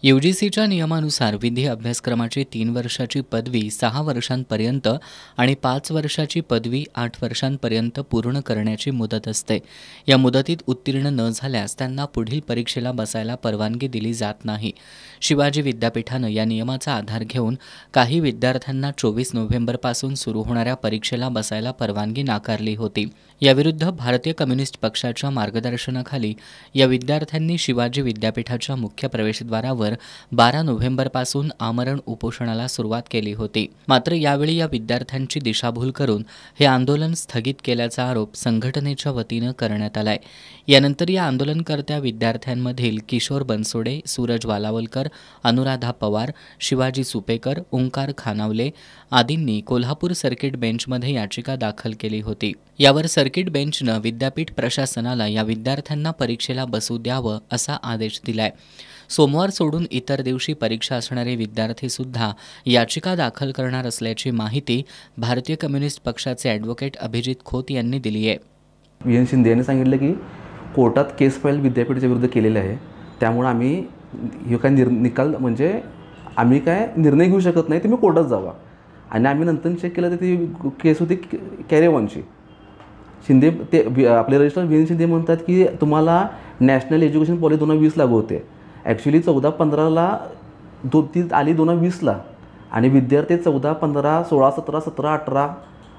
यूजीसीच्या नियमानुसार विधी अभ्यासक्रमाची 3 वर्षाची पदवी 6 वर्षांपर्यंत आणि 5 वर्षाची पदवी 8 वर्षांपर्यंत पूर्ण करण्याची मुदत असते। या मुदतीत उत्तीर्ण न झाल्यास त्यांना पुढील परीक्षेला बसायला परवानगी दिली जात नाही। शिवाजी विद्यापीठानं या नियमाचा आधार घेऊन काही विद्यार्थ्यांना 24 नोव्हेंबरपासून सुरू होणाऱ्या परीक्षेला बसायला परवानगी नाकारली होती। याविरुद्ध भारतीय कम्युनिस्ट पक्षाच्या मार्गदर्शनाखाली या विद्यार्थ्यांनी शिवाजी विद्यापीठाच्या मुख्य प्रवेशद्वारावर 12 नोव्हेंबरपासून आमरण उपोषणाला सुरुवात केली होती। मात्र यावेळी या विद्यार्थ्यांची दिशाभूल करून हे आंदोलन स्थगित केल्याचा आरोप संघटनेच्या वतीनं करण्यात आलाय। यानंतर या आंदोलनकर्त्या विद्यार्थ्यांमधील किशोर बनसोडे, सूरज वालावलकर, अनुराधा पवार, शिवाजी सुपेकर, ओंकार खानावले आदींनी कोल्हापूर सर्किट बेंचमध्ये याचिका दाखल केली होती। यावर सर्किट बेंचनं विद्यापीठ प्रशासनाला या विद्यार्थ्यांना परीक्षेला बसू द्यावं असा आदेश दिलाय। सोमवार सोडून इतर दिवशी परीक्षा असणारे विद्यार्थी सुद्धा याचिका दाखल करणार असल्याची माहिती भारतीय कम्युनिस्ट पक्षाचे ॲडव्होकेट अभिजित खोत यांनी दिली आहे। व्ही.एन. शिंदे यांनी सांगितलं की कोर्टात केस फाईल विद्यापीठाच्या विरुद्ध केलेले आहे, त्यामुळे आम्ही हे काय निकाल म्हणजे आम्ही काय निर्णय घेऊ शकत नाही, तुम्ही कोर्टात जावा। आणि आम्ही नंतर चेक केलं तर ती केस होती कॅरी ऑनची। शिंदे ते आपले रजिस्ट्रार व्ही.एन. शिंदे म्हणतात की तुम्हाला नॅशनल एज्युकेशन पॉलिसी 2020 लागू होते। ॲक्च्युली 14-15ला ती आली 2020ला आणि विद्यार्थी 14-15, 16-17, 17-18,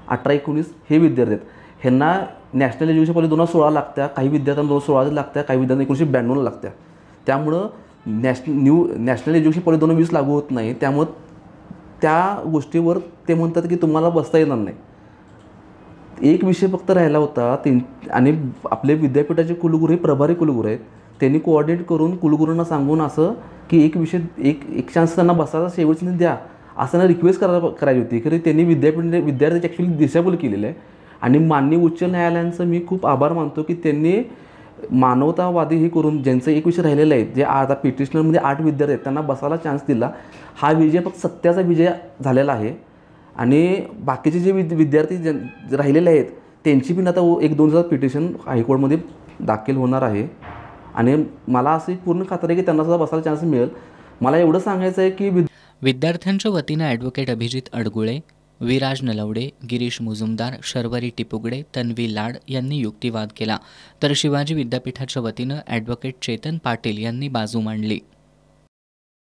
18-19 हे विद्यार्थी आहेत। ह्यांना नॅशनल एज्युकेशन पॉलिसी 2016 लागत्या, काही विद्यार्थ्यांना 2016 लागत्या, काही विद्यार्थ्यांना 1992 लागत्या। त्यामुळं नॅशनल एज्युकेशन पॉलिसी 2020 लागू होत नाही, त्यामुळं त्या गोष्टीवर ते म्हणतात की तुम्हाला बसता येणार नाही। एक विषय फक्त राहिला होता आणि आपले विद्यापीठाचे कुलगुरू हे प्रभारी कुलगुरू आहेत, त्यांनी कोऑर्डिनेट करून कुलगुरूंना सांगून असं की एक विषय एक चान्स त्यांना बसायला शेवटची द्या असं त्यांना रिक्वेस्ट करायची होती। खरं त्यांनी विद्यार्थ्याची ॲक्च्युली दिशाभूल केलेलं आहे। आणि माननीय उच्च न्यायालयांचं मी खूप आभार मानतो की त्यांनी मानवतावादी हे करून ज्यांचं एक विषय राहिलेलं आहे, जे आता पिटिशनरमध्ये 8 विद्यार्थी आहेत त्यांना बसायला चान्स दिला। हा विजय फक्त सत्याचा विजय झालेला आहे। आणि बाकीचे जे विद्यार्थी राहिलेले आहेत त्यांची पण आता 1-2 दिवसात पिटिशन हायकोर्टमध्ये दाखल होणार आहे। आणि मला अशी पूर्ण खात्री आहे की त्यांना सुद्धा बसायला चान्स मिळेल। मला एवढं सांगायचं आहे की विद्यार्थ्यांच्या वतीनं ॲडव्होकेट अभिजित अडगुळे, विराज नलवडे, गिरीश मुजुमदार, शर्वरी टिपुगडे, तन्वी लाड यांनी युक्तिवाद केला, तर शिवाजी विद्यापीठाच्या वतीनं ॲडव्होकेट चेतन पाटील यांनी बाजू मांडली।